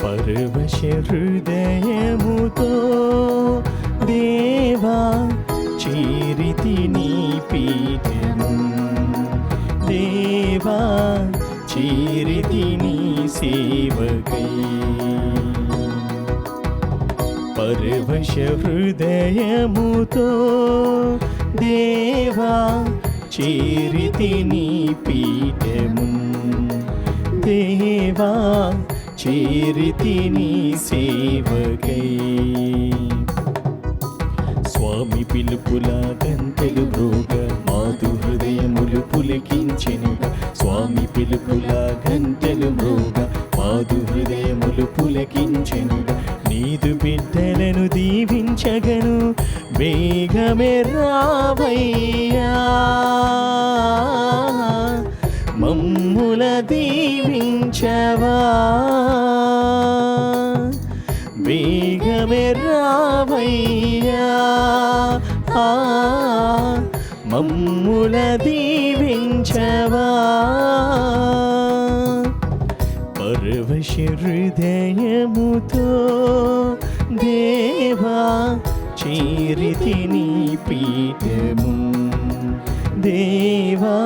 పరవశ హృదయముతో దేవా చేరితి నీ పీఠము, దేవా చేరితి నీ సేవకై. పరవశ హృదయముతో దేవా చేరితి నీ పీఠము, దేవా చేరితి నీ సేవకై. స్వామి పిలుపుల గంటెలు మ్రోగ మాధు హృదయములు పులకించెనుగా, స్వామి పిలుపుల గంటెలు మ్రోగ మాధు హృదయములు పులకించెనుగా. నీదు బిడ్డలను దీవించగను వేగమే రావయ్యా, మమ్ముల దీవించవా, వేగమే రావయ్యా, మమ్ముల దీవించవా. పరవశ హృదయముతో దేవా చేరితి నీ పీఠము, దేవా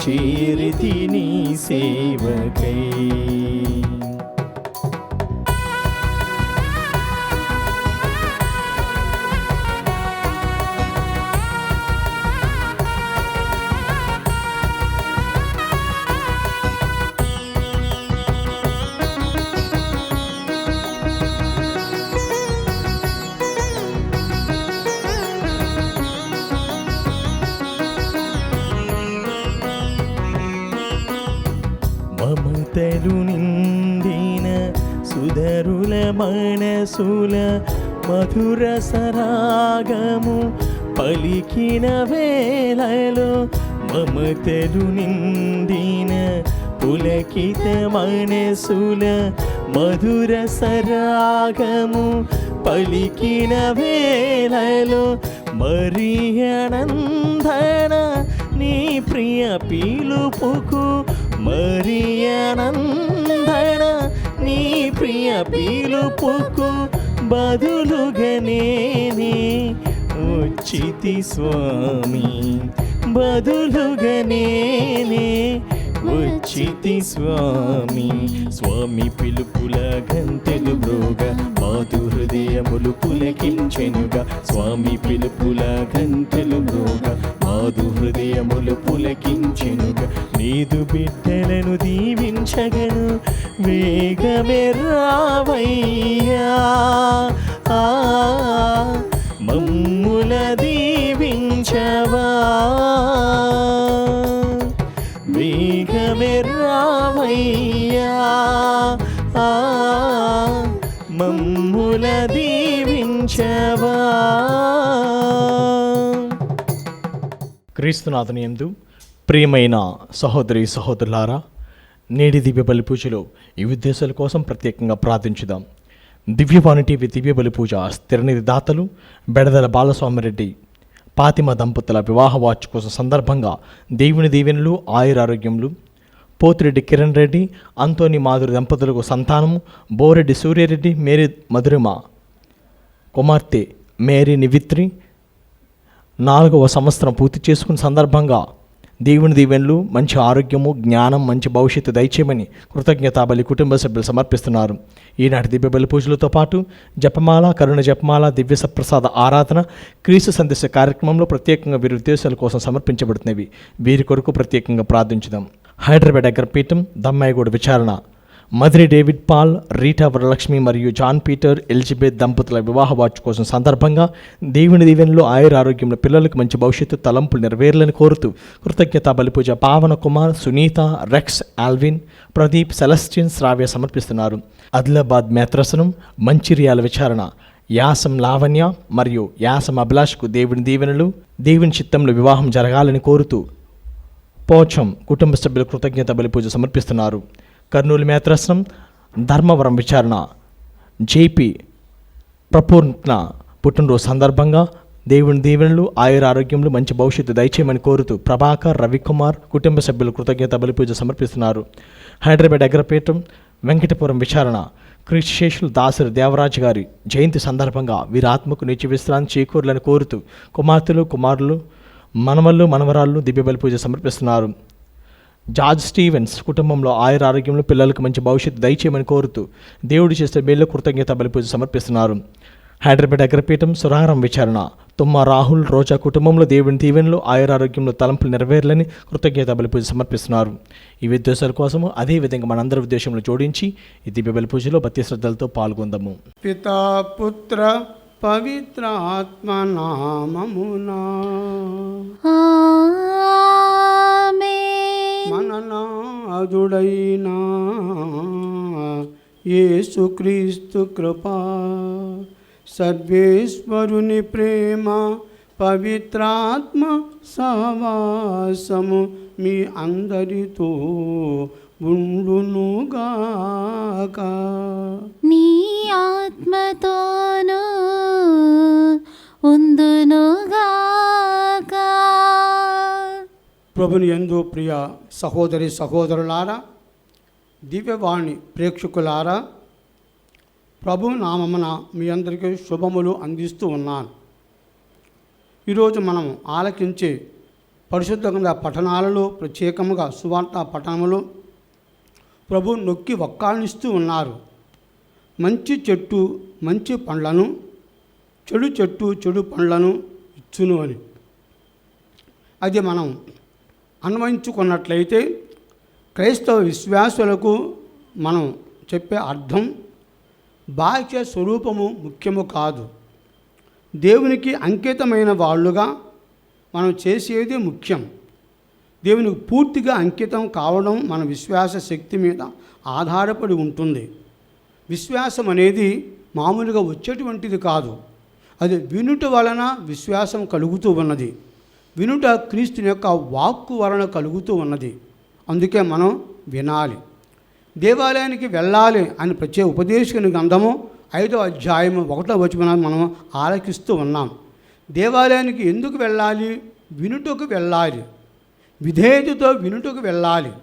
చేరితి నీ సేవకై. మమతలు నిండిన సుధరుల మనసుల మధుర సరాగము పలికిన వేళలో, మమతలు నిండిన పులకిత మనసుల మధుర సరాగము పలికిన వేళలో, మరియనందన నీ ప్రియ పిలుపుకు, మరియనందన నీ ప్రియ పిలుపుకు బదులుగా నేనే వచ్చితి స్వామి, బదులుగా నేనే వచ్చితి స్వామి. స్వామి పిలుపుల గంటెలు మ్రోగ మాధు హృదయములు పులకించెనుగా, స్వామి పిలుపుల గంటెలు మ్రోగ మాధు హృదయములు పులకించెనుగా. నీదు బిడ్డలను దీవించగను వేగమే రావయ్యా, మమ్ముల దీవించవా, వేగమే రావయ్యా, మమ్ముల దీవించవా. క్రీస్తునాథుని యందు ప్రియమైన సహోదరి సహోదరులారా, నేటి దివ్య బలి పూజలో ఈ ఉద్దేశాల కోసం ప్రత్యేకంగా ప్రార్థించుదాం. దివ్యవాణి టీవీ దివ్య బలి పూజ స్థిరనిధి దాతలు బెడదల బాలస్వామిరెడ్డి పాతిమ దంపతుల వివాహ వార్షికోత్సవం సందర్భంగా దేవుని దీవెనలు ఆయురారోగ్యములు, పోతిరెడ్డి కిరణ్ రెడ్డి అంతోని మాధురి దంపతులకు సంతానము, బోరెడ్డి సూర్యారెడ్డి మేరీ మధురిమ కుమార్తె మేరీ నివిత్రి 4వ సంవత్సరం పూర్తి చేసుకున్న సందర్భంగా దేవుని దీవెనలు, మంచి ఆరోగ్యము, జ్ఞానం, మంచి భవిష్యత్తు దయచేయమని కృతజ్ఞతాబలి కుటుంబ సభ్యులు సమర్పిస్తున్నారు. ఈనాటి దివ్య బలి పూజలతో పాటు జపమాల, కరుణ జపమాల, దివ్య సప్రసాద ఆరాధన, క్రీస్తు సందేశ కార్యక్రమంలో ప్రత్యేకంగా వీరి ఉద్దేశాల కోసం సమర్పించబడుతున్నవి. వీరి కొరకు ప్రత్యేకంగా ప్రార్థించుదాం. హైదరాబాద్ అగ్రపీఠం దమ్మాయిగూడ విచారణ మధురి డేవిడ్ పాల్, రీటా వరలక్ష్మి మరియు జాన్ పీటర్ ఎలిజబెత్ దంపతుల వివాహ వార్షికోత్సవం సందర్భంగా దేవుని దీవెనలో ఆయురారోగ్యంలో పిల్లలకు మంచి భవిష్యత్తు తలంపులు నెరవేర్లని కోరుతూ కృతజ్ఞతా బలిపూజ పావన కుమార్, సునీత, రెక్స్, ఆల్విన్, ప్రదీప్, సెలస్టిన్, శ్రావ్య సమర్పిస్తున్నారు. ఆదిలాబాద్ మేత్రసనం మంచిర్యాల విచారణ యాసం లావణ్య మరియు యాసం అభిలాష్కు దేవుని దీవెనలు, దేవుని చిత్తంలో వివాహం జరగాలని కోరుతూ పోచం కుటుంబ సభ్యులు కృతజ్ఞత బలిపూజ సమర్పిస్తున్నారు. కర్నూలు మేత్రస్నం ధర్మవరం విచారణ జేపీ ప్రపూర్ణ పుట్టినరోజు సందర్భంగా దేవుని దీవెనలు, ఆయురారోగ్యములు, మంచి భవిష్యత్తు దయచేయమని కోరుతూ ప్రభాకర్, రవికుమార్ కుటుంబ సభ్యులు కృతజ్ఞత బలిపూజ సమర్పిస్తున్నారు. హైదరాబాద్ అగ్రపీఠం వెంకటపురం విచారణ కృషిశేషులు దాసరి దేవరాజు గారి జయంతి సందర్భంగా వీరి ఆత్మకు నిత్య విశ్రాంతి చేకూరులని కోరుతూ కుమార్తెలు, కుమారులు, మనవళ్ళు, మనవరాళ్ళు దివ్య బలి పూజ సమర్పిస్తున్నారు. జార్జ్ స్టీవెన్స్ కుటుంబంలో ఆయుర ఆరోగ్యంలో పిల్లలకు మంచి భవిష్యత్తు దయచేయమని కోరుతూ దేవుడు చేసే మేలు కృతజ్ఞత బలి పూజ సమర్పిస్తున్నారు. హైదరాబాద్ అగ్రపీఠం సురారం విచారణ తుమ్మ రాహుల్ రోజా కుటుంబంలో దేవుని దీవెనలు ఆయురారోగ్యంలో తలంపులు నెరవేర్లని కృతజ్ఞత బలి పూజ సమర్పిస్తున్నారు. ఈ ఉద్దేశాల కోసము అదేవిధంగా మనందరి ఉద్దేశంలో జోడించి ఈ దివ్య బలి పూజలో భక్తి శ్రద్ధలతో పాల్గొందాము. పితా పుత్ర పవిత్ర ఆత్మ నామమునా మన నాథుడైన యేసుక్రీస్తు కృపా, సర్వేశ్వరుని ప్రేమ, పవిత్రాత్మ సహవాసము మీ అందరితో ఉండునుగాక. నీ ఆత్మతోనూ ఉందునుగాక. ప్రభుని యందు ప్రియ సహోదరి సహోదరులారా, దివ్యవాణి ప్రేక్షకులారా, ప్రభు నామమున మీ అందరికీ శుభములు అందిస్తూ ఉన్నాను. ఈరోజు మనం ఆలకించే పరిశుద్ధ గ్రంథ పఠనాలలో, ప్రత్యేకంగా సువార్త పఠనములు ప్రభు నొక్కి వక్కాణిస్తూ ఉన్నారు. మంచి చెట్టు మంచి పండ్లను, చెడు చెట్టు చెడు పండ్లను ఇచ్చును అని. అది మనం అన్వయించుకున్నట్లయితే క్రైస్తవ విశ్వాసులకు మనం చెప్పే అర్థం, బాహ్య స్వరూపము ముఖ్యము కాదు, దేవునికి అంకితమైన వాళ్ళుగా మనం చేసేది ముఖ్యం. దేవునికి పూర్తిగా అంకితం కావడం మన విశ్వాస శక్తి మీద ఆధారపడి ఉంటుంది. విశ్వాసం అనేది మామూలుగా వచ్చేటువంటిది కాదు, అది వినుట వలన విశ్వాసం కలుగుతూ ఉన్నది. వినుట క్రీస్తుని యొక్క వాక్కు వలన కలుగుతూ ఉన్నది. అందుకే మనం వినాలి. దేవాలయానికి వెళ్ళాలి అని ప్రత్యేక ఉపదేశకుని గ్రంథము 5వ అధ్యాయము 1వ వచనం మనం ఆలకిస్తూ ఉన్నాం. దేవాలయానికి ఎందుకు వెళ్ళాలి? వినుటకు వెళ్ళాలి, విధేయతతో వినుటకు వెళ్ళాలి,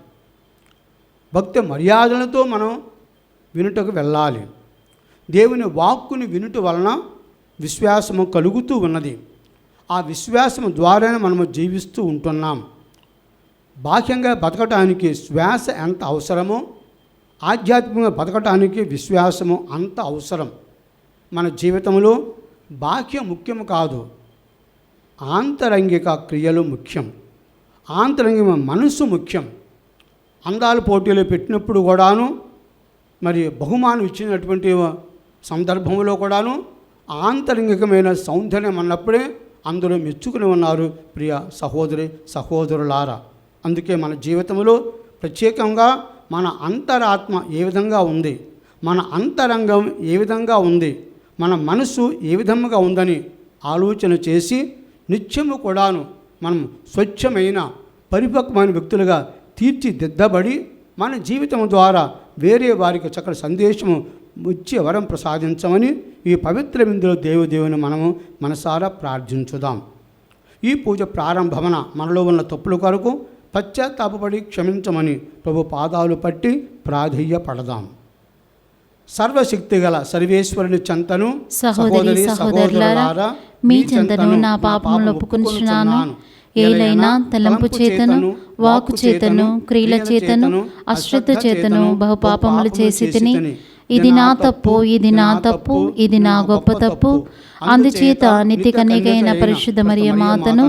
భక్తి మర్యాదలతో మనం వినుటకు వెళ్ళాలి. దేవుని వాక్కుని వినుట వలన విశ్వాసము కలుగుతూ ఉన్నది. ఆ విశ్వాసము ద్వారానే మనము జీవిస్తూ ఉంటున్నాం. బాహ్యంగా బతకటానికి శ్వాస ఎంత అవసరమో, ఆధ్యాత్మికంగా బతకటానికి విశ్వాసము అంత అవసరం. మన జీవితంలో బాహ్యం ముఖ్యం కాదు, ఆంతరంగిక క్రియలు ముఖ్యం. ఆంతరంగిక మనస్సు ముఖ్యం. అందాల పోటీలు పెట్టినప్పుడు కూడాను, మరి బహుమానం ఇచ్చినటువంటి సందర్భంలో కూడాను ఆంతరంగికమైన సౌందర్యం అన్నప్పుడే అందరూ మెచ్చుకుని ఉన్నారు ప్రియ సహోదరి సహోదరులారా. అందుకే మన జీవితంలో ప్రత్యేకంగా మన అంతరాత్మ ఏ విధంగా ఉంది, మన అంతరంగం ఏ విధంగా ఉంది, మన మనసు ఏ విధంగా ఉందని ఆలోచన చేసి నిత్యము కూడాను మనం స్వచ్ఛమైన పరిపక్వమైన వ్యక్తులుగా తీర్చిదిద్దబడి మన జీవితం ద్వారా వేరే వారికి చక్కటి సందేశము వచ్చే వరం ప్రసాదించమని ఈ పవిత్ర విందులో దేవుని మనము మనసారా ప్రార్థించుదాం. ఈ పూజ ప్రారంభమున మనలో ఉన్న తప్పుల కొరకు పశ్చాత్తాపపడి క్షమించమని ప్రభు పాదాలు పట్టి ప్రాధేయపడదాం. సర్వశక్తి గల సర్వేశ్వరుని చెంతను సహోదరి సహోదరులారా, మీ చెంతను నా పాపములు ఒప్పుకొనుచున్నాను. ఏలైనా తలంపు చేతను, వాక్కు చేతను, క్రియల చేతను, అశ్రద్ధ చేతను బహుపాపములు చేసి తిని, ఇది నా తప్పు, ఇది నా తప్పు, ఇది నా గొప్ప తప్పు. అందుచేత నిత్య కన్యకైన పరిశుద్ధ మరియ మాతను,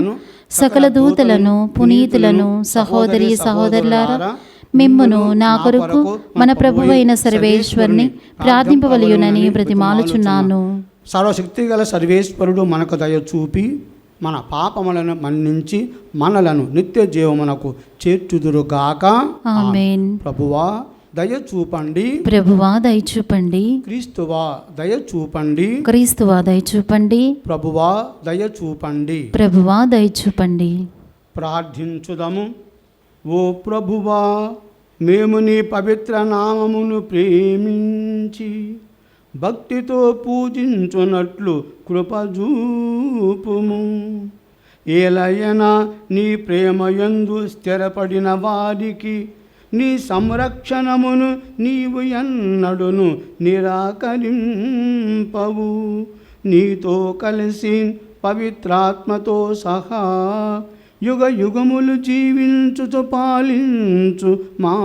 సకల దూతలను, పునీతులను, సహోదరి సహోదరులారా, మిమ్మును నా కొరకు మన ప్రభువైన సర్వేశ్వరుని ప్రార్థింపవలయునని బ్రతిమాలుచున్నాను. సర్వశక్తి గల సర్వేశ్వరుడు మనకు దయ చూపి మన పాపములను మన్నించి మనలను నిత్య జీవమునకు చేర్చుదురుగాక. ఆమేన్. ప్రభువా దయ చూపండి, ప్రభువా దయ చూపండి, క్రీస్తువా దయ చూపండి, క్రీస్తువా దయ చూపండి, ప్రభువా దయ చూపండి, ప్రభువా దయ చూపండి. ప్రార్థించుదము. ఓ ప్రభువా, మేము నీ పవిత్ర నామమును ప్రేమించి భక్తితో పూజించున్నట్లు కృపజూపుము. ఏలయనా నీ ప్రేమయందు స్థిరపడిన వారికి నీ సంరక్షణమును నీవు ఎన్నడును నిరాకరింపవు. నీతో కలిసి పవిత్రాత్మతో సహా యుగ యుగములు జీవించుచు పాలించు మా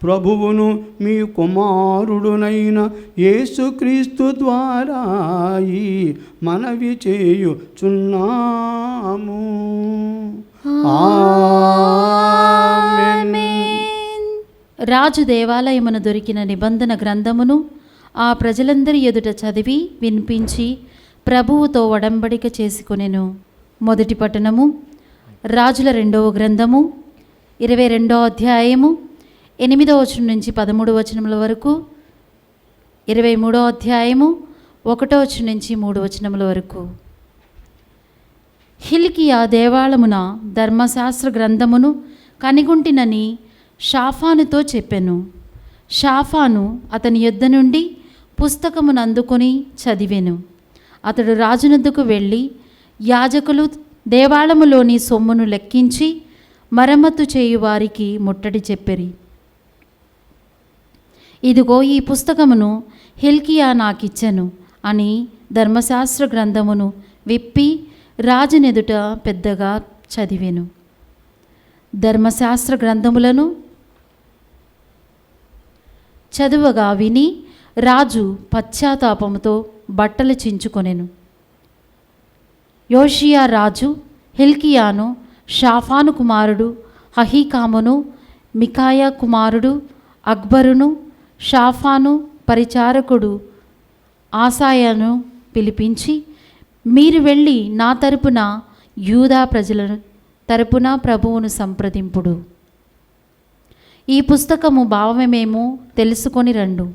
ప్రభువును మీ కుమారుడునైన యేసుక్రీస్తు ద్వారా ఈ మనవి చేయుచున్నాము. ఆమేన్. రాజు దేవాలయమున దొరికిన నిబంధన గ్రంథమును ఆ ప్రజలందరి ఎదుట చదివి వినిపించి ప్రభువుతో ఒడంబడిక చేసుకొనెను. మొదటి పట్టణము రాజుల 2వ గ్రంథము 22వ అధ్యాయము 8వ వచనం నుంచి 13వ వచనముల వరకు, 23వ అధ్యాయము 1వ వచనం నుంచి 3వ వచనముల వరకు. హిల్కియా దేవాలమున ధర్మశాస్త్ర గ్రంథమును కనిగుంటినని షాఫానుతో చెప్పెను. షాఫాను అతని యొద్ద నుండి పుస్తకమును అందుకొని చదివెను. అతడు రాజునొద్దకు వెళ్ళి యాజకులు దేవాలములోని సొమ్మును లెక్కించి మరమ్మతు చేయు వారికి ముట్టడి చెప్పిరి. ఇదిగో ఈ పుస్తకమును హిల్కియా నాకిచ్చెను అని ధర్మశాస్త్ర గ్రంథమును విప్పి రాజునెదుట పెద్దగా చదివెను. ధర్మశాస్త్ర గ్రంథములను చదువగా విని రాజు పశ్చాత్తాపముతో బట్టలు చించుకొనెను. యోషియా రాజు హిల్కియాను, షాఫాను కుమారుడు అహీకామును, మికాయా కుమారుడు అక్బరును, షాఫాను పరిచారకుడు ఆసాయాను పిలిపించి, మీరు వెళ్ళి నా తరపున యూదా ప్రజల తరపున ప్రభువును సంప్రదింపుడు. ఈ పుస్తకము భావమేమో తెలుసుకొని రండు.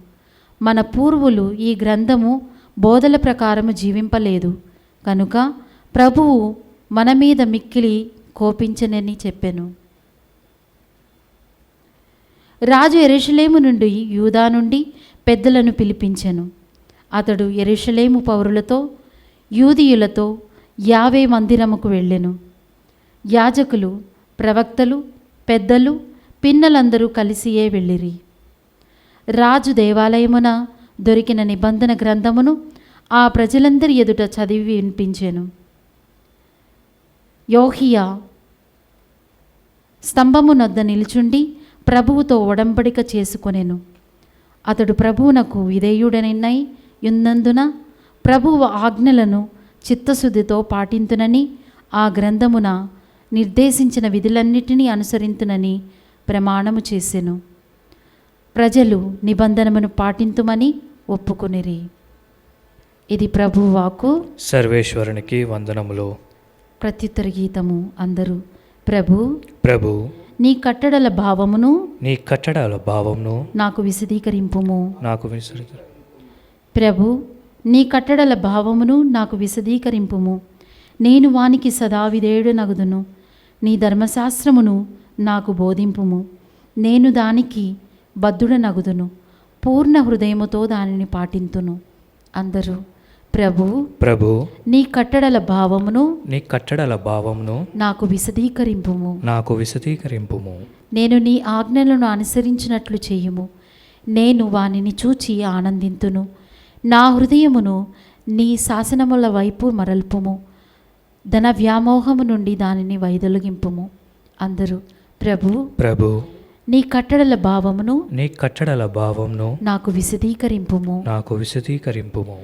మన పూర్వులు ఈ గ్రంథము బోధల ప్రకారము జీవింపలేదు కనుక ప్రభువు మన మీద మిక్కిలి కోపించనని చెప్పెను. రాజు యెరూషలేము నుండి యూదా నుండి పెద్దలను పిలిపించెను. అతడు యెరూషలేము పౌరులతో యూదీయులతో యావే మందిరముకు వెళ్ళెను. యాజకులు, ప్రవక్తలు, పెద్దలు, పిన్నలందరూ కలిసియే వెళ్ళిరి. రాజు దేవాలయమున దొరికిన నిబంధన గ్రంథమును ఆ ప్రజలందరి ఎదుట చదివి వినిపించెను. యోహియా స్తంభమునొద్ద నిలుచుండి ప్రభువుతో ఒడంబడిక చేసుకొనెను. అతడు ప్రభువునకు విధేయుడనై యున్నందున ప్రభువు ఆజ్ఞలను చిత్తశుద్ధితో పాటింతునని, ఆ గ్రంథమున నిర్దేశించిన విధులన్నిటినీ అనుసరింతునని ప్రమాణము చేసెను. ప్రజలు నిబంధనమును పాటింతుమని ఒప్పుకొనిరి. ఇది ప్రభువు వాక్కు. సర్వేశ్వరునికి వందనములు. ప్రత్యుత్తర గీతము. అందరూ ప్రభు ప్రభు నీ కట్టడల భావమును నీ కట్టడాల భావమును నాకు విశదీకరింపుము. నాకు విసరి ప్రభు నీ కట్టడల భావమును నాకు విశదీకరింపుము. నేను వానికి సదా విధేయుడనగుదును. నీ ధర్మశాస్త్రమును నాకు బోధింపుము. నేను దానికి బద్ధుడనగుదును. పూర్ణ హృదయముతో దానిని పాటింతును. అందరూ ప్రభు ప్రభు నీ కట్టడల భావమును నీ కట్టడల భావమును నాకు విశదీకరింపుము. నాకు విశదీకరింపుము. నేను నీ ఆజ్ఞలను అనుసరించినట్లు చేయుము. నేను వానిని చూచి ఆనందింతును. నా హృదయమును నీ శాసనముల వైపు మరల్పుము. ధన వ్యామోహము నుండి దానిని వైదొలగింపుము. అందరూ ప్రభు ప్రభు నీ కట్టడల భావమును నీ కట్టడల భావమును నాకు విశదీకరింపుము. నాకు విశదీకరింపుము.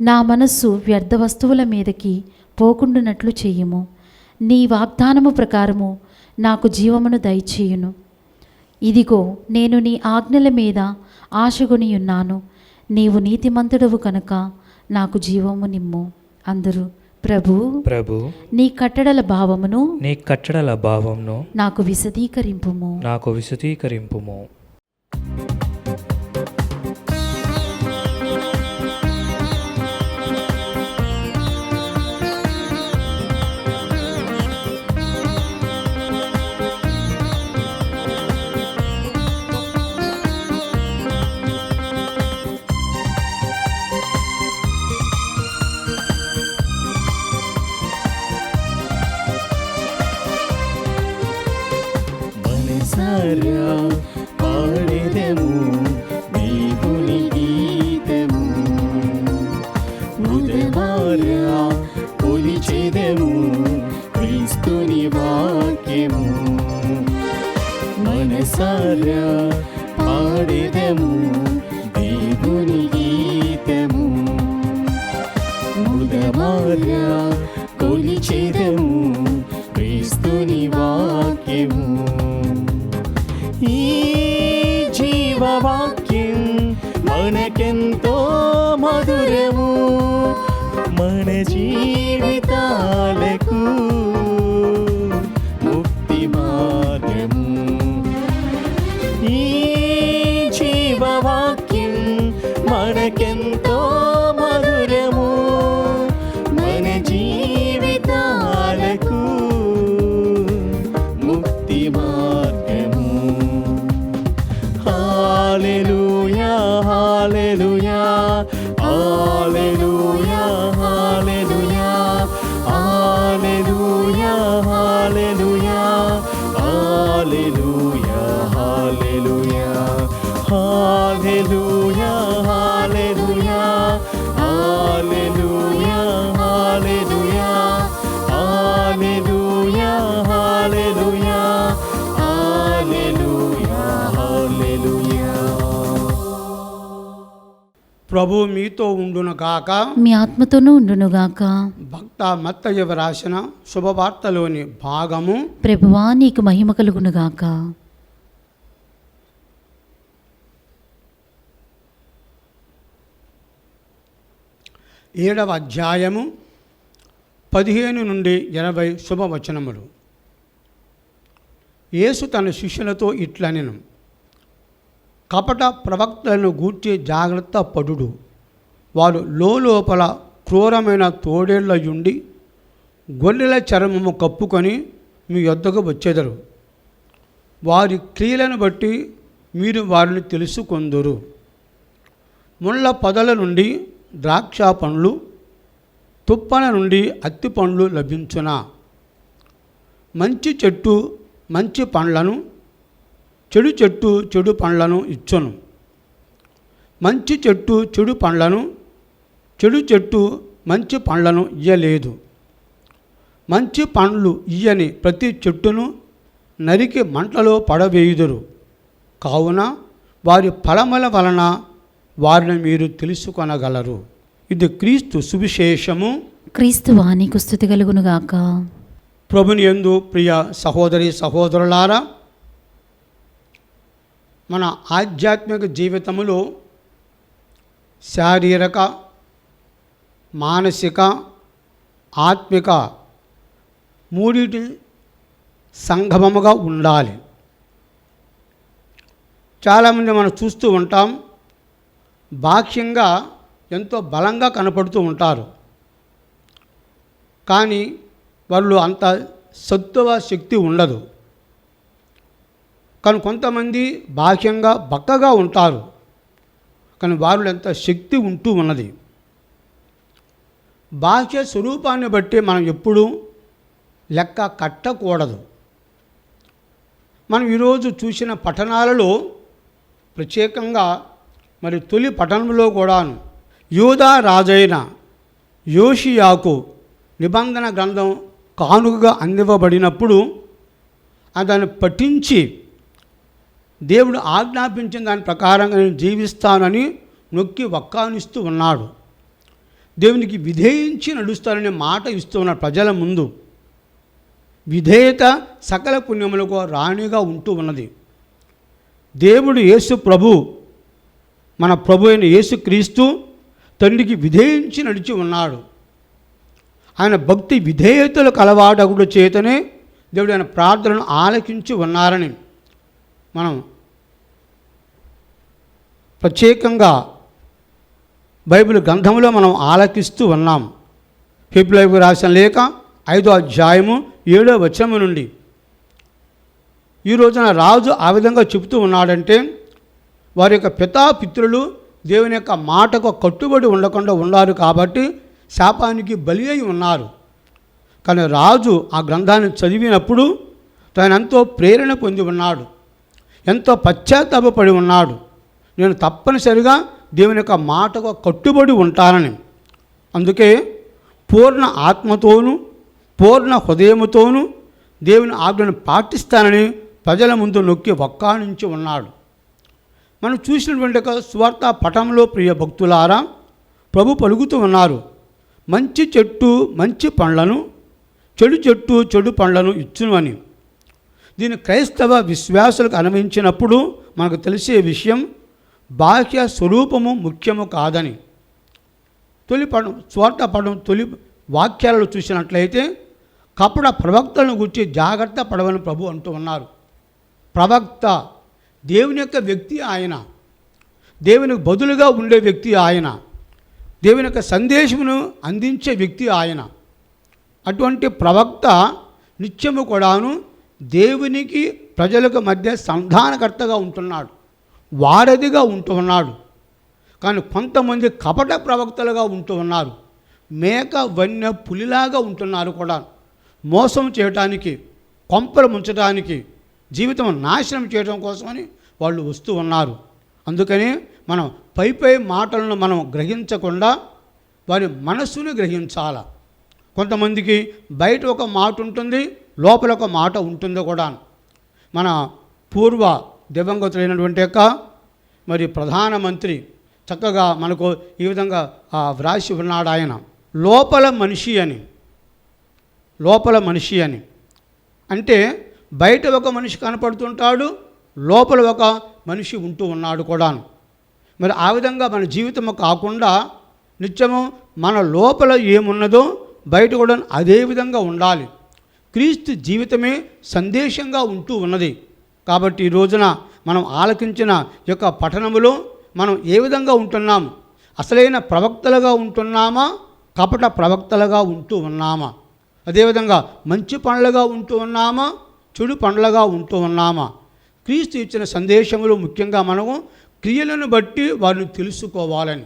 నా మనస్సు వ్యర్థ వస్తువుల మీదకి పోకుండునట్లు చేయుము. నీ వాగ్దానము ప్రకారము నాకు జీవమును దయచేయును. ఇదిగో నేను నీ ఆజ్ఞల మీద ఆశగొని ఉన్నాను. నీవు నీతిమంతుడవు కనుక నాకు జీవము నిమ్ము. అందరూ ప్రభు ప్రభు నీ కట్టడల భావమును నీ కట్టడల భావమును నాకు విశదీకరింపుము. నాకు విశదీకరింపుము. మనసారా హృదయమారా కొలిచెదము క్రీస్తుని వాక్యము మనసారా పాడెదము దేవుని గీతము హృదయమారా కొలిచెదము క్రీస్తుని వాక్యము ఈ జీవవాక్యం మనకెంతో మధురము మన జీవితాలకు ముక్తి మార్గము ఈ జీవవాక్యం మనకెంతో మధురము మన జీవితాలకు ముక్తి మార్గము హల్లెలూయా హల్లెలూయా హల్లెలూయా హల్లెలూయా హల్లెలూయా హల్లెలూయా హల్లెలూయా హల్లెలూయా హల్లెలూయా హల్లెలూయా హల్లెలూయా హల్లెలూయా హల్లెలూయా హల్లెలూయా హల్లెలూయా హల్లెలూయా. ప్రభు మీతో ఉండును గాక. మీ ఆత్మతోనూ ఉండునుగాక. భక్త మత్తయి రాసిన శుభవార్తలోని భాగము. ప్రభువా నీకు మహిమ కలుగునుగాక. 7వ అధ్యాయము 15 నుండి 20 శుభవచనములు. యేసు తన శిష్యులతో ఇట్లనెను, కపట ప్రవక్తలను గూర్చి జాగ్రత్త పడుడు. వారు లోపల క్రూరమైన తోడేళ్లయుండి గొర్రెల చర్మము కప్పుకొని మీ యొద్దకు వచ్చెదరు. వారి క్రియలను బట్టి మీరు వారిని తెలుసుకొందురు. ముళ్ళ పొదల నుండి ద్రాక్ష పండ్లు, తుప్పల నుండి అత్తి పండ్లు లభించునా? మంచి చెట్టు మంచి పండ్లను, చెడు చెట్టు చెడు పండ్లను ఇచ్చును. మంచి చెట్టు చెడు పండ్లను, చెడు చెట్టు మంచి పండ్లను ఇయ్యలేదు. మంచి పండ్లు ఇయ్యని ప్రతి చెట్టును నరికి మంటలో పడవేయుదురు. కావున వారి ఫలముల వలన వారిని మీరు తెలుసుకొనగలరు. ఇది క్రీస్తు సువిశేషము. క్రీస్తు వానికి స్తుతి కలుగునుగాక. ప్రభుని యందు ప్రియ సహోదరి సహోదరులారా, మన ఆధ్యాత్మిక జీవితములో శారీరక, మానసిక, ఆత్మిక మూడిటి సంగమముగా ఉండాలి. చాలామంది మనం చూస్తూ ఉంటాం, బాహ్యంగా ఎంతో బలంగా కనపడుతూ ఉంటారు, కానీ వాళ్ళు అంత సత్వ శక్తి ఉండదు. కానీ కొంతమంది బాహ్యంగా బక్కగా ఉంటారు, కానీ వారిలో ఎంత శక్తి ఉంటూ ఉన్నది. బాహ్య స్వరూపాన్ని బట్టి మనం ఎప్పుడూ లెక్క కట్టకూడదు. మనం ఈరోజు చూసిన పట్టణాలలో ప్రత్యేకంగా మరి తొలి పట్టణంలో కూడాను యూదా రాజైన యోషియాకు నిబంధన గ్రంథం కానుకగా అందివ్వబడినప్పుడు దాన్ని పఠించి దేవుడు ఆజ్ఞాపించిన దాని ప్రకారంగా నేను జీవిస్తానని నొక్కి వక్కానిస్తూ ఉన్నాడు. దేవునికి విధేయించి నడుస్తాననే మాట ఇస్తున్న ప్రజల ముందు విధేయత సకల పుణ్యములకు రాణిగా ఉంటూ ఉన్నది. దేవుడు యేసు ప్రభు, మన ప్రభు అయిన యేసు క్రీస్తు తండ్రికి విధేయించి నడిచి ఉన్నాడు. ఆయన భక్తి విధేయతలు కలవాడగుడు చేతనే దేవుడు ఆయన ప్రార్థనను ఆలకించి ఉన్నారని మనం ప్రత్యేకంగా బైబిల్ గ్రంథంలో మనం ఆలకిస్తూ ఉన్నాం. హెబ్రీయులకు రాసిన లేఖ 5వ అధ్యాయము 7వ వచనము నుండి ఈ రోజున రాజు ఆ విధంగా చెబుతూ ఉన్నాడంటే, వారి యొక్క పితాపిత్రులు దేవుని యొక్క మాటకు కట్టుబడి ఉండకుండా ఉన్నారు కాబట్టి శాపానికి బలి అయి ఉన్నారు. కానీ రాజు ఆ గ్రంథాన్ని చదివినప్పుడు తాను ఎంతో ప్రేరణ పొంది ఉన్నాడు, ఎంతో పశ్చాత్తాపడి ఉన్నాడు. నేను తప్పనిసరిగా దేవుని యొక్క మాటకు కట్టుబడి ఉంటానని. అందుకే పూర్ణ ఆత్మతోనూ పూర్ణ హృదయముతోనూ దేవుని ఆజ్ఞను పాటిస్తానని ప్రజల ముందు నొక్కి వక్కాణించి ఉన్నాడు. మనం చూసినటువంటి ఒక సువార్త పటంలో ప్రియ భక్తులారా, ప్రభు పలుకుతూ ఉన్నారు, మంచి చెట్టు మంచి పండ్లను, చెడు చెట్టు చెడు పండ్లను ఇచ్చును అని. దీని క్రైస్తవ విశ్వాసులకు అన్వయించినప్పుడు మనకు తెలిసే విషయం, బాహ్య స్వరూపము ముఖ్యము కాదని. తొలి పడం స్వార్థ పడం తొలి వాక్యాలలో చూసినట్లయితే కపట ప్రవక్తలను గురించి జాగ్రత్త పడవని ప్రభు అంటూ ఉన్నారు. ప్రవక్త దేవుని యొక్క వ్యక్తి ఆయన, దేవునికి బదులుగా ఉండే వ్యక్తి ఆయన, దేవుని యొక్క సందేశమును అందించే వ్యక్తి ఆయన. అటువంటి ప్రవక్త నిత్యము కూడాను దేవునికి ప్రజలకు మధ్య సంధానకర్తగా ఉంటున్నాడు, వారధిగా ఉంటూ ఉన్నాడు. కానీ కొంతమంది కపట ప్రవక్తలుగా ఉంటూ ఉన్నారు, మేక వన్య పులిలాగా ఉంటున్నారు కూడా. మోసం చేయటానికి, కొంపలు ముంచడానికి, జీవితం నాశనం చేయడం కోసమని వాళ్ళు వస్తూ ఉన్నారు. అందుకని మనం పై మాటలను మనం గ్రహించకుండా వారి మనస్సును గ్రహించాల. కొంతమందికి బయట ఒక మాట ఉంటుంది, లోపల ఒక మాట ఉంటుంది కూడా. మన పూర్వ దివంగతులైనటువంటి యొక్క మరి ప్రధానమంత్రి చక్కగా మనకు ఈ విధంగా వ్రాసి ఉన్నాడు ఆయన, లోపల మనిషి అని. లోపల మనిషి అని అంటే బయట ఒక మనిషి కనపడుతుంటాడు, లోపల ఒక మనిషి ఉంటూ ఉన్నాడు కూడాను. మరి ఆ విధంగా మన జీవితం కాకుండా నిత్యము మన లోపల ఏమున్నదో బయట కూడా అదే విధంగా ఉండాలి. క్రీస్తు జీవితమే సందేశంగా ఉంటూ ఉన్నది. కాబట్టి ఈ రోజున మనం ఆలకించిన యొక్క పఠనములో మనం ఏ విధంగా ఉంటున్నాము? అసలైన ప్రవక్తలుగా ఉంటున్నామా, కపట ప్రవక్తలుగా ఉంటూ ఉన్నామా? అదేవిధంగా మంచి పండ్లుగా ఉంటూ ఉన్నామా, చెడు పండ్లుగా ఉంటూ ఉన్నామా? క్రీస్తు ఇచ్చిన సందేశములు ముఖ్యంగా మనము క్రియలను బట్టి వారిని తెలుసుకోవాలని,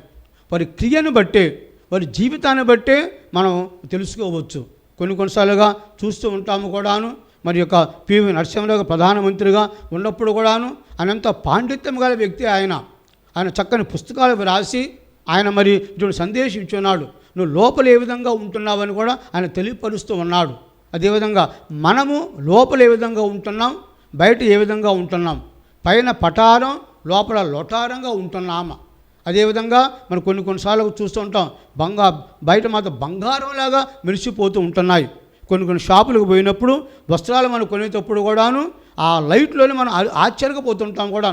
వారి క్రియను బట్టే, వారి జీవితాన్ని బట్టే మనం తెలుసుకోవచ్చు. కొన్నిసార్లుగా చూస్తూ ఉంటాము కూడాను. మరి యొక్క పివి నరసింహరావు ప్రధానమంత్రిగా ఉన్నప్పుడు కూడాను ఆయనంత పాండిత్యం గల వ్యక్తి ఆయన చక్కని పుస్తకాలు రాసి ఆయన మరి ఇటువంటి సందేశం ఇచ్చున్నాడు. నువ్వు లోపల ఏ విధంగా ఉంటున్నావని కూడా ఆయన తెలియపరుస్తూ ఉన్నాడు. అదేవిధంగా మనము లోపల ఏ విధంగా ఉంటున్నాం, బయట ఏ విధంగా ఉంటున్నాం, పైన పటారం లోపల లొటారంగా ఉంటున్నామా? అదేవిధంగా మనం కొన్నిసార్లు చూస్తూ ఉంటాం, బయట మాత్రం బంగారంలాగా మెరిసిపోతూ ఉంటున్నాయి. కొన్ని షాపులకు పోయినప్పుడు వస్త్రాలు మనం కొనేటప్పుడు కూడాను ఆ లైట్లోనే మనం ఆశ్చర్యపోతుంటాం కూడా,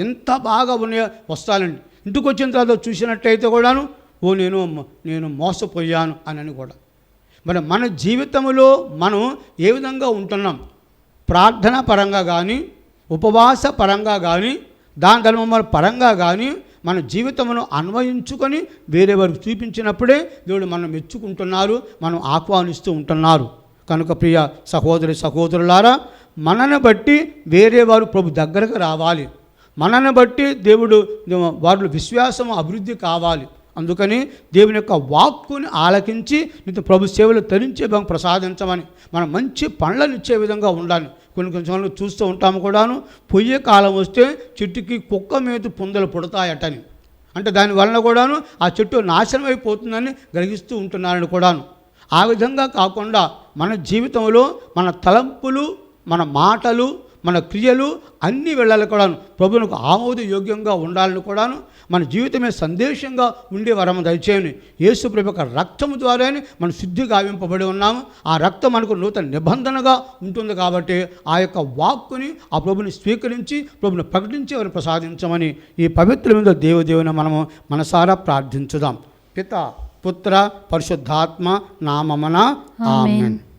ఎంత బాగా ఉన్నాయో వస్త్రాలండి. ఇంటికి వచ్చిన తర్వాత చూసినట్టయితే కూడాను నేను మోసపోయాను అని కూడా. మరి మన జీవితంలో మనం ఏ విధంగా ఉంటున్నాం? ప్రార్థన పరంగా కానీ, ఉపవాస పరంగా కానీ, దాన ధర్మముల పరంగా కానీ మన జీవితమును అన్వయించుకొని వేరే వారికి చూపించినప్పుడే దేవుడు మనం మెచ్చుకుంటున్నారు, మనం ఆహ్వానిస్తూ ఉంటున్నారు. కనుక ప్రియ సహోదరి సహోదరులారా, మనను బట్టి వేరే వారు ప్రభు దగ్గరకు రావాలి, మనను బట్టి దేవుడు వారి విశ్వాసం అభివృద్ధి కావాలి. అందుకని దేవుని యొక్క వాక్కుని ఆలకించి నిత్య ప్రభు సేవలు తరించే భాగం ప్రసాదించమని, మనం మంచి పండ్లను ఇచ్చే విధంగా ఉండాలి. కొన్ని చూస్తూ ఉంటాము కూడాను, పొయ్యే కాలం వస్తే చెట్టుకి కుక్క మీద పుందలు పుడతాయటని, అంటే దాని వలన కూడాను ఆ చెట్టు నాశనం అయిపోతుందని గ్రహిస్తూ ఉంటున్నారని కూడాను. ఆ విధంగా కాకుండా మన జీవితంలో మన తలంపులు, మన మాటలు, మన క్రియలు అన్నీ వెళ్ళాలి కూడాను ప్రభువునికి ఆమోదయోగ్యంగా ఉండాలని కూడాను, మన జీవితమే సందేశంగా ఉండే వరం దయచేయని. యేసు ప్రభు యొక్క రక్తము ద్వారానే మనం శుద్ధి గావింపబడి ఉన్నాము. ఆ రక్తం మనకు నూతన నిబంధనగా ఉంటుంది. కాబట్టి ఆ యొక్క వాక్కుని ఆ ప్రభుని స్వీకరించి ప్రభుని ప్రకటించి వారిని ప్రసాదించమని ఈ పవిత్రమైన దేవుని మనము మనసారా ప్రార్థించుదాం. పిత పుత్ర పరిశుద్ధాత్మ నామమున ఆమేన్. నా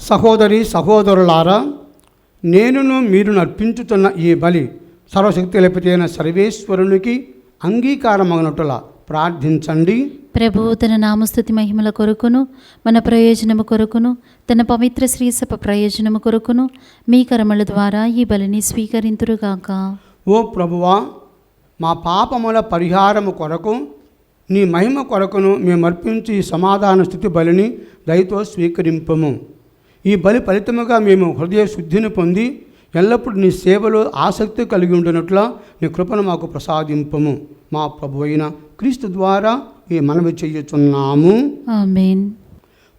సహోదరి సహోదరులారా, నేనును మీరు అర్పించుతున్న ఈ బలి సర్వశక్తి లేపితైన సర్వేశ్వరునికి అంగీకారమగినట్టులా ప్రార్థించండి. ప్రభువు తన నామస్తుతి మహిమల కొరకును మన ప్రయోజనము కొరకును తన పవిత్ర శ్రీసభ ప్రయోజనము కొరకును మీ కర్మల ద్వారా ఈ బలిని స్వీకరింతురుగాక. ఓ ప్రభువా, మా పాపముల పరిహారము కొరకు నీ మహిమ కొరకును మేము అర్పించి ఈ సమాధాన స్థితి బలిని దయతో స్వీకరింపము. ఈ బలి ఫలితముగా మేము హృదయ శుద్ధిని పొంది ఎల్లప్పుడూ నీ సేవలో ఆసక్తి కలిగి ఉండినట్ల నీ కృపను మాకు ప్రసాదింపము. మా ప్రభు అయిన క్రీస్తు ద్వారా ఈ మనవి చెయ్యుచున్నాము. ఆమేన్.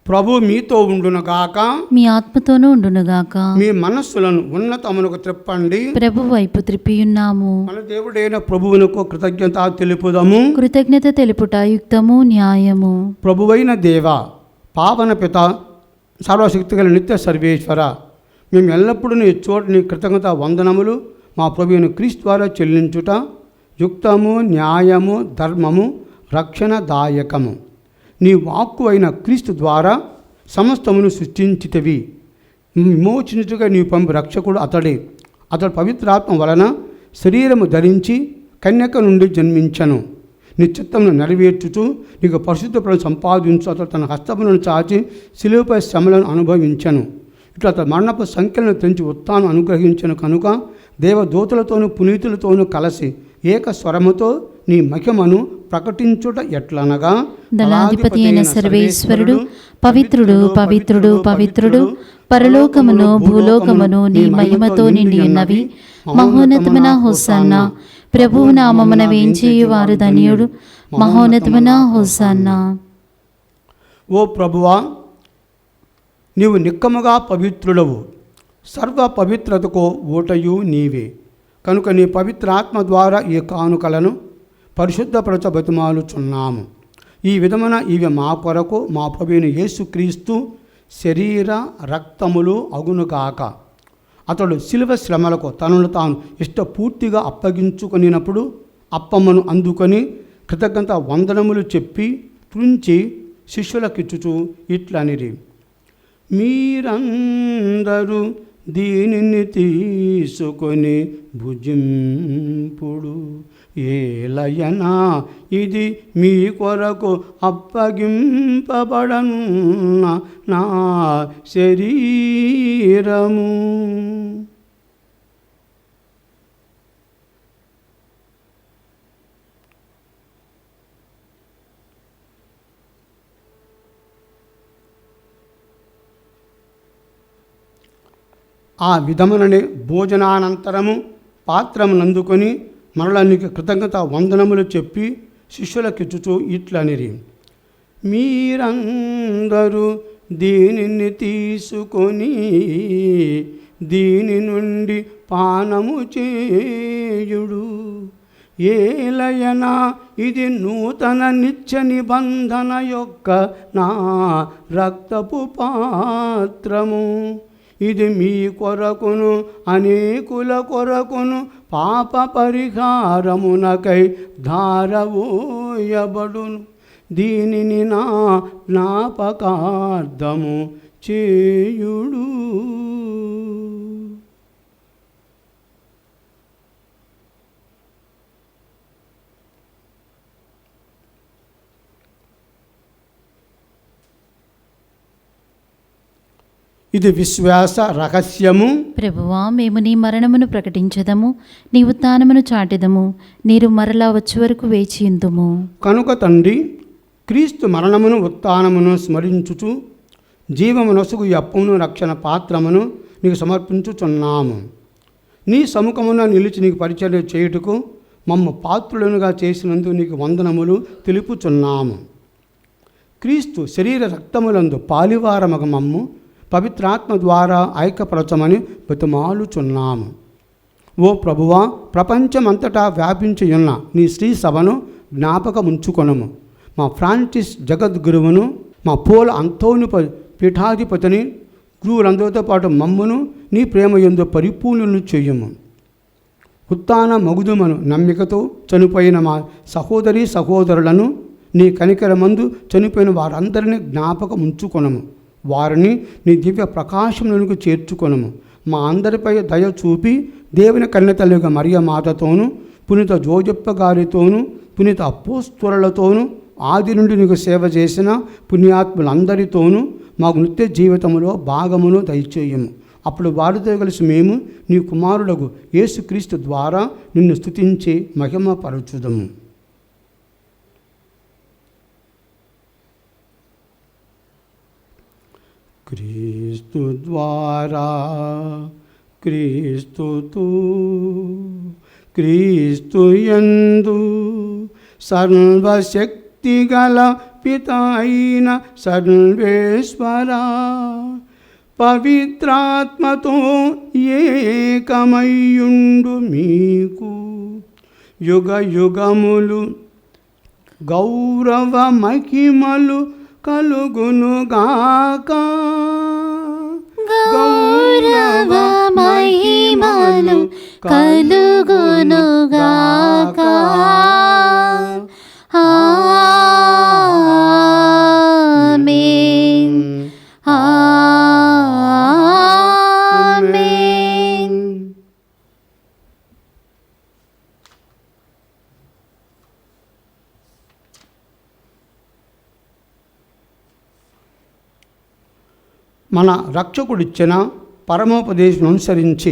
ప్రభు మీతో ఉండునుగాక, మీ ఆత్మతోనూ ఉండునుగాక. మీ మనస్సులను ఉన్నతమునకు త్రిప్పండి. ప్రభు వైపు త్రిప్పియున్నాము. మన దేవుడైన ప్రభువునకు కృతజ్ఞత తెలుపుదము. కృతజ్ఞత తెలుపుట యుక్తము న్యాయము. ప్రభువైన దేవ, పావన పిత, సర్వశక్తిగల నిత్య సర్వేశ్వర, మేము ఎల్లప్పుడూ నీ చోటు నీ కృతజ్ఞత వందనములు మా ప్రభువుని క్రీస్తు ద్వారా చెల్లించుట యుక్తము, న్యాయము, ధర్మము, రక్షణదాయకము. నీ వాక్కు అయిన క్రీస్తు ద్వారా సమస్తమును సృష్టించితివి. విమోచించుగా నీ పంపి రక్షకుడు అతడే. అతడు పవిత్రాత్మ వలన శరీరము ధరించి కన్యక నుండి జన్మించను. నీ చిత్తమును నెరవేర్చుచు నీకు పరిశుద్ధ ఫలం సంపాదించు. అతడు తన హస్తములను చాచి శిలువపై శ్రమలను అనుభవించను. ఇట్లా అతడు మరణపు సంఖ్యలను తెంచి ఉత్థానం అనుగ్రహించను కనుక దేవదూతలతోనూ పునీతులతోనూ కలిసి ఏక స్వరముతో నీ మహిమను ప్రకటించుట ఎట్లనగా, దళాధిపతి అయిన సర్వేశ్వరుడు పవిత్రుడు పవిత్రుడు పవిత్రుడు, పరలోకమును భూలోకమును నీ మహిమతో నిండి ఉన్నవి. మహోన్నతమైన హోసన్నా. ప్రభువు నామమున వేంచేయువారు ధన్యుడు. మహోన్నతమైన హోసన్నా. ఓ ప్రభువా, నీవు నిక్కముగా పవిత్రుడవు. సర్వ పవిత్రతకు ఊటయు నీవే. కనుక నీ పవిత్రాత్మ ద్వారా ఈ కానుకలను పరిశుద్ధపరచ బతిమాలుచున్నాము. ఈ విధమున ఇవి మా కొరకు మా ప్రభువైన యేసుక్రీస్తు శరీర రక్తములు అగునుగాక. అతడు శిలువ శ్రమలకు తనను తాను ఇష్టపూర్తిగా అప్పగించుకొనినప్పుడు అప్పమ్మను అందుకొని కృతజ్ఞత వందనములు చెప్పి త్రుంచి శిష్యులకిచ్చుచు ఇట్లనిరి, మీరందరూ దీనిని తీసుకొని భుజింపుడు. ఏలయనా ఇది మీ కొరకు అప్పగింపబడనున్న నా శరీరము. ఆ విధముననే భోజనానంతరము పాత్రమునందుకొని మరలా నీకు కృతజ్ఞత వందనములు చెప్పి శిష్యులకిచ్చుచూ ఇట్లనిరి, మీరందరూ దీనిని తీసుకొని దీని నుండి పానము చేయుడు. ఏలయనా ఇది నూతన నిత్య నిబంధన యొక్క నా రక్తపు పాత్రము. ఇది మీ కొరకును అనేకుల కొరకును పాప పరిహారమునకై ధారవోయబడును. దీనిని నా జ్ఞాపకార్థము చేయుడు. ఇది విశ్వాస రహస్యము. ప్రభువా, మేము నీ మరణమును ప్రకటించదము, నీ ఉత్థానమును చాటెదము, నీరు మరలా వచ్చే వరకు వేచియుందుము. కనుక తండ్రి, క్రీస్తు మరణమును ఉత్థానమును స్మరించుచు జీవమునొసగు ఈ అప్పమును రక్షణ పాత్రమును నీకు సమర్పించుచున్నాము. నీ సముఖమున నిలిచి నీకు పరిచర్య చేయుటకు మమ్ము పాత్రులనుగా చేసినందుకు నీకు వందనములు తెలుపుచున్నాము. క్రీస్తు శరీర రక్తములందు పాలివారమగ మమ్ము పవిత్రాత్మ ద్వారా ఐక్యపరచమని బతిమాలుచున్నాము. ఓ ప్రభువా, ప్రపంచమంతటా వ్యాపించి ఉన్న నీ శ్రీ సభను జ్ఞాపకముంచుకొనము. మా ఫ్రాన్సిస్ జగద్గురువును, మా పోల అంతోని పీఠాధిపతిని, గురువులందరితో పాటు మమ్మును నీ ప్రేమ యందు పరిపూర్ణులను చేయుము. ఉత్థాన మగుదుమను నమ్మికతో చనిపోయిన మా సహోదరులను నీ కనికరమందు చనిపోయిన వారందరినీ జ్ఞాపకం ఉంచుకొనము. వారిని నీ దివ్య ప్రకాశంలోనికి చేర్చుకొనుము. మా అందరిపై దయ చూపి దేవుని కన్యతల్లిగా మరియ మాతతోనూ, పునీత జోజప్ప గారితోనూ, పునీత అపోస్తలులతోనూ, ఆది నుండి నీకు సేవ చేసిన పుణ్యాత్ములందరితోనూ మాకు నిత్య జీవితంలో భాగమును దయచేయము. అప్పుడు వారితో కలిసి మేము నీ కుమారుడగు యేసుక్రీస్తు ద్వారా నిన్ను స్తుతించి మహిమపరచుదము. క్రీస్తు ద్వారా, క్రీస్తుతు, క్రీస్తు యందు సర్వశక్తిగల పిత అయిన సర్వేశ్వర పవిత్రాత్మతో ఏకమయ్యుండు మీకు యుగ యుగములు గౌరవ మహిమలు కలుగునుగాక. గౌరవ మహిమలు కలుగునుగాక. ఆమేన్. ఆమేన్. మన రక్షకుడిచ్చిన పరమోపదేశం అనుసరించి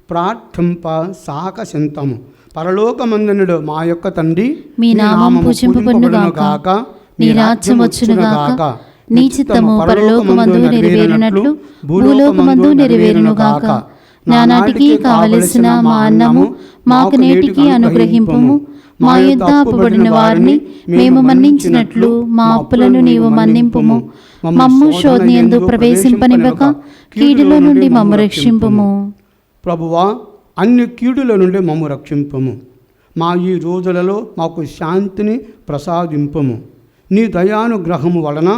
ప్రార్థింప సాకసింతము. పరలోకమందునుడు మా యొక్క తండ్రి, మీ నామం పూజింపబడునుగాక, నీ రాజ్యం వచ్చునుగాక, నీ చిత్తము పరలోకమందు నెరవేరునట్లు భూలోకమందు నెరవేరునుగాక. నానాటికి కావలసిన మా అన్నము మాకు నేటికి అనుగ్రహింపుము. మా యొద్ద అప్పుబడిన వారిని మేము మన్నించినట్లు మా అప్పులను నీవు మన్నింపుము. మమ్ము శోధనయందు ప్రవేశింపనివ్వక కీడులో నుండి మమ్ము రక్షింపుము. ప్రభువా, అన్ని కీడుల నుండి మమ్ము రక్షింపము. మా ఈ రోజులలో మాకు శాంతిని ప్రసాదింపము. నీ దయానుగ్రహము వలన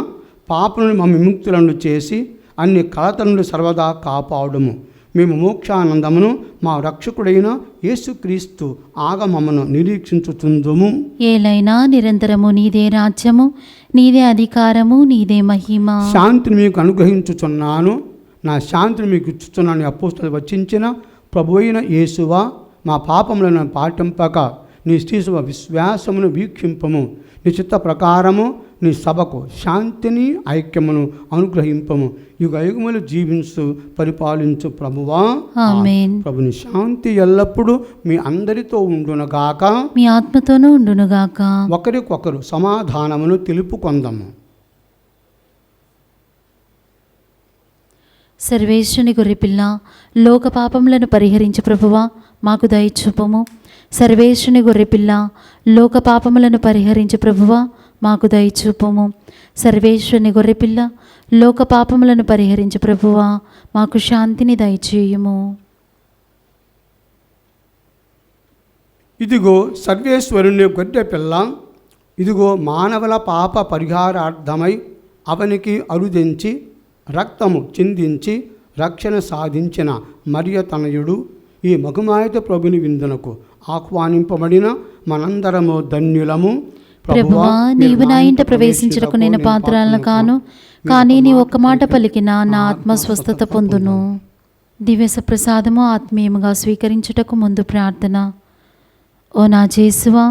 పాపలను మమ్మ విముక్తులను చేసి అన్ని కలతల నుండి సర్వదా కాపాడుము. మేము మోక్షానందమును మా రక్షకుడైన యేసుక్రీస్తు ఆగమమును నిరీక్షించుతుందుము. ఏలైనా నిరంతరము నీదే రాజ్యము, నీదే అధికారము, నీదే మహిమ. శాంతిని మీకు అనుగ్రహించుచున్నాను, నా శాంతిని మీకు ఇచ్చుచున్నాను అపోస్తలులు వచించిన ప్రభువైన యేసువా, మా పాపములను పాటింపక నీ శ్రీశువ విశ్వాసమును వీక్షింపము. నీ చిత్త ప్రకారము నీ సభకు శాంతిని ఐక్యమును అనుగ్రహింపము. యుగ యుగములు జీవించు పరిపాలించు ప్రభువా. ఆమేన్. ప్రభుని శాంతి ఎల్లప్పుడూ మీ అందరితో ఉండునుగాక, మీ ఆత్మతోనూ ఉండునుగాక. ఒకరికొకరు సమాధానమును తెలుపుకొందము. సర్వేశ్వరుని గొర్రెపిల్ల, లోక పాపములను పరిహరించు ప్రభువా, మాకు దయచూపము. సర్వేశ్వరుని గొర్రెపిల్ల, లోక పాపములను పరిహరించు ప్రభువా, మాకు దయచూపము. సర్వేశ్వరుని గొర్రెపిల్ల, లోక పాపములను పరిహరించు ప్రభువా, మాకు శాంతిని దయచేయుము. ఇదిగో సర్వేశ్వరుని గొర్రె పిల్ల, ఇదిగో మానవుల పాప పరిహారార్థమై అవనికి అరుదించి రక్తము చిందించి రక్షణ సాధించిన మరియ తనయుడు ఈ మగుమాయత ప్రభుని విందునకు ఆహ్వానింపబడిన మనందరము ధన్యులము. ప్రభువా, నీవు నా ఇంట ప్రవేశించుటకు నేను పాత్రలను కాను, కానీ నీ ఒక్క మాట పలికిన నా ఆత్మ స్వస్థత పొందును. దివ్య ప్రసాదము ఆత్మీయముగా స్వీకరించుటకు ముందు ప్రార్థన. ఓ నా జేసువా,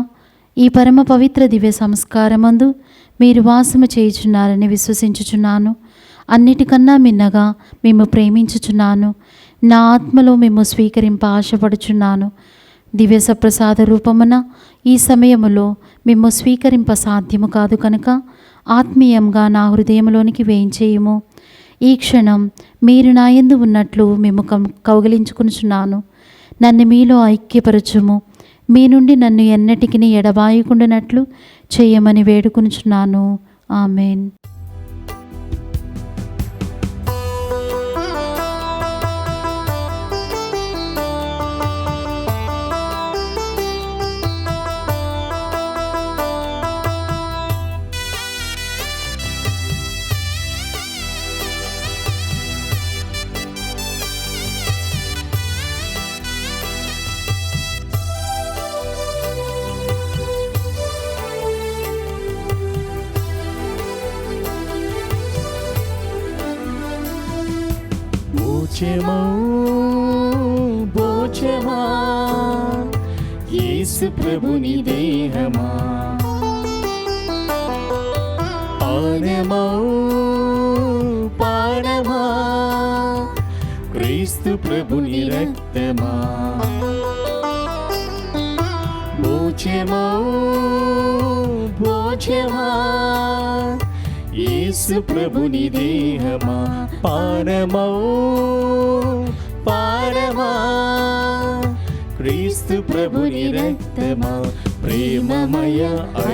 ఈ పరమ పవిత్ర దివ్య సంస్కారమందు మీరు వాసము చేయుచున్నారని విశ్వసించుచున్నాను. అన్నిటికన్నా మిన్నగా మేము ప్రేమించుచున్నాను. నా ఆత్మలో మేము స్వీకరింప ఆశపడుచున్నాను. దివ్య సప్రసాద రూపమున ఈ సమయములో మేము స్వీకరింప సాధ్యము కాదు కనుక ఆత్మీయంగా నా హృదయంలోనికి వేయించేయము. ఈ క్షణం మీరు నా యందు ఉన్నట్లు మేము కౌగిలించుకునుచున్నాను. నన్ను మీలో ఐక్యపరచుము. మీ నుండి నన్ను ఎన్నటికి ఎడబాయకుండానట్లు చేయమని వేడుకొనుచున్నాను. ఆమెన్. భోజమౌ భోజమా యేసు ప్రభుని దేహమా, పానమౌ పానమా క్రీస్తు ప్రభుని రక్తమా, భోజమౌ భోజమా యేసు ప్రభుని దేహమా, పానమౌ పానమా క్రీస్తు ప్రభుని రక్తమా, ప్రేమమయ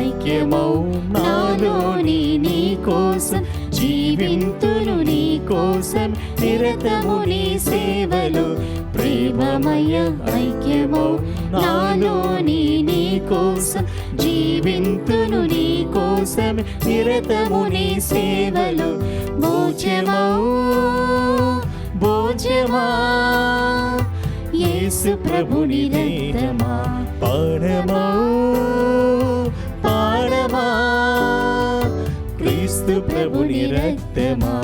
ఐక్యమౌ నాలోని నీ కోసం జీవింతును నీ కోసం నిరతము నీ సేవలు, ప్రేమమయ ఐక్యమౌ నాలోని నీ కోసం జీవింతును నీ కోసం నిరతము నీ సేవలు, భోజమౌ భోజమా యేసు ప్రభుని రక్తమా, పానమౌ పానమా క్రీస్తు ప్రభుని రక్తమా.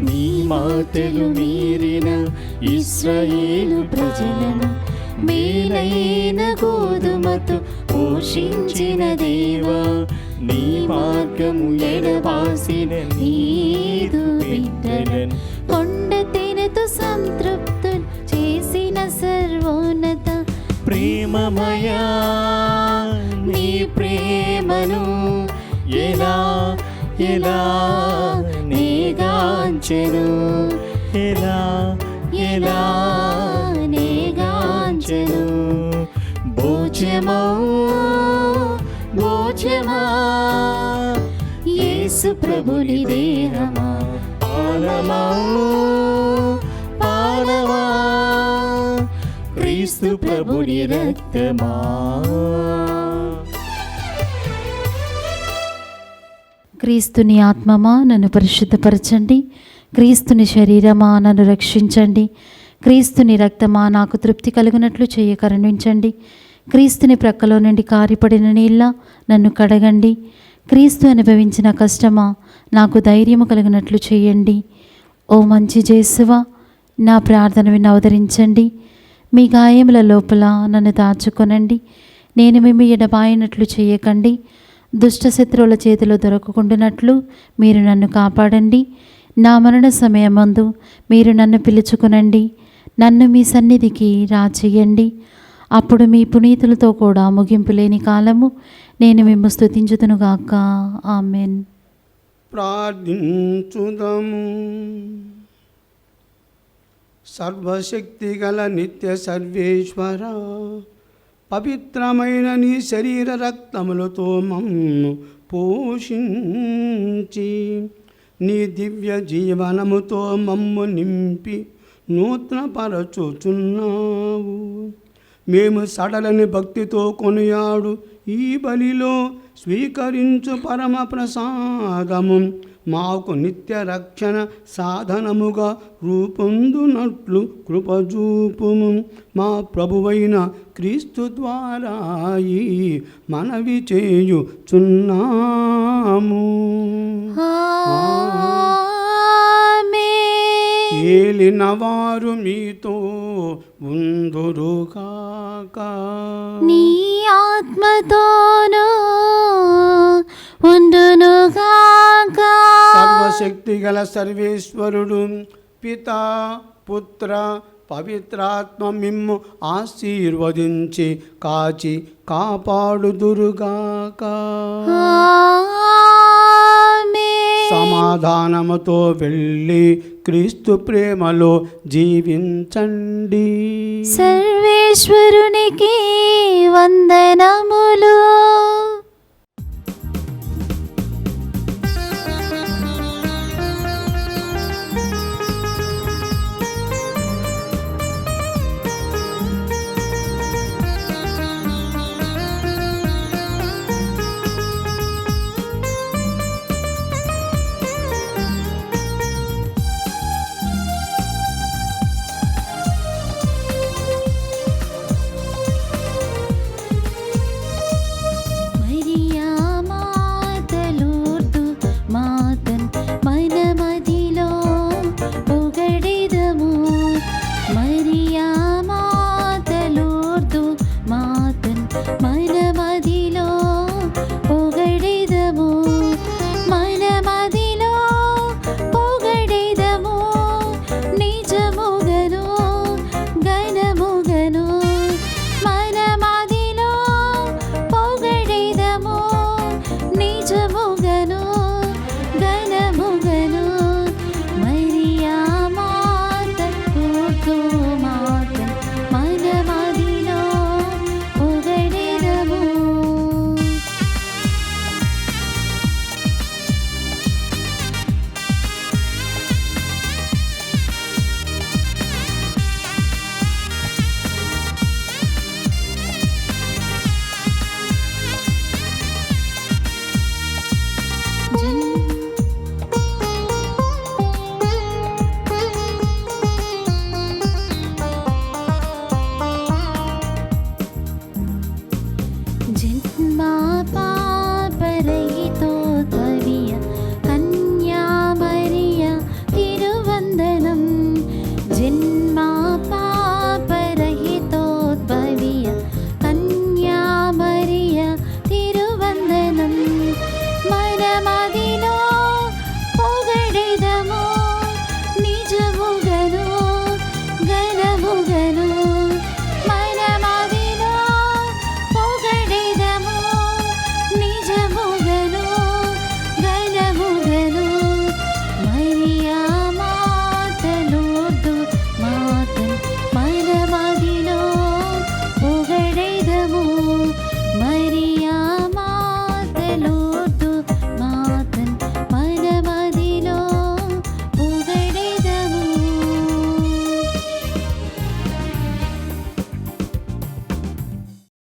నీ మాటలు మీరిన ఇశ్రాయేలు ప్రజలను మేలైన గోధుమతో పోషించిన దేవా, నీ మార్గము ఎడబాసిన నీదు బిడ్డలను కొండ తేనెతో సంతృప్తులు చేసిన సర్వోన్నత ప్రేమమయా నీ ప్రేమను ఎలా ఎలా నేగాంచెను, ఎలా ఎలా నేగాంచెను, భోజమౌ భోజమా యేసు ప్రభుని దేహమా, పానమౌ పానమా క్రీస్తు ప్రభుని రక్తమా. క్రీస్తుని ఆత్మమా నన్ను పరిశుద్ధపరచండి, క్రీస్తుని శరీరమా నన్ను రక్షించండి, క్రీస్తుని రక్తమా నాకు తృప్తి కలుగునట్లు చేయ కరుణించండి, క్రీస్తుని ప్రక్కలో నుండి కారిపడిన నీళ్ళ నన్ను కడగండి, క్రీస్తు అనుభవించిన కష్టమా నాకు ధైర్యము కలిగినట్లు చేయండి. ఓ మంచి యేసువా, నా ప్రార్థన విని అవతరించండి, మీ గాయముల లోపల నన్ను దాచుకొనండి, నేను మేము ఎడబాయినట్లు చేయకండి, దుష్ట శత్రువుల చేతిలో దొరకకుండానట్లు మీరు నన్ను కాపాడండి, నా మరణ సమయమందు మీరు నన్ను పిలుచుకునండి, నన్ను మీ సన్నిధికి రాచేయండి, అప్పుడు మీ పునీతులతో కూడా ముగింపు లేని కాలము నేను మిమ్ము స్తుతించుదునుగాక. ఆమెన్. ప్రార్థించుదము. సర్వశక్తి గల నిత్య సర్వేశ్వర, పవిత్రమైన నీ శరీర రక్తములతో మమ్ము పోషించి నీ దివ్య జీవనముతో మమ్ము నింపి నూతనపరచుచున్నావు. మేము సడలని భక్తితో కొనియాడు ఈ బలిలో స్వీకరించు పరమ ప్రసాదము మాకు నిత్య రక్షణ సాధనముగా రూపొందునట్లు కృపజూపుము. మా ప్రభువైన క్రీస్తు ద్వారా ఈ మనవి చేయుచున్నాము. ఏలినవారు మీతో ఉందురుగాక, నీ ఆత్మతోనూ ఉండునుగాక. సర్వశక్తి గల సర్వేశ్వరుడు పితా పుత్ర పవిత్రాత్మ మిమ్ము ఆశీర్వదించి కాచి కాపాడుదురుగాక. సమాధానముతో వెళ్ళి క్రీస్తు ప్రేమలో జీవించండి. సర్వేశ్వరునికి వందనములు.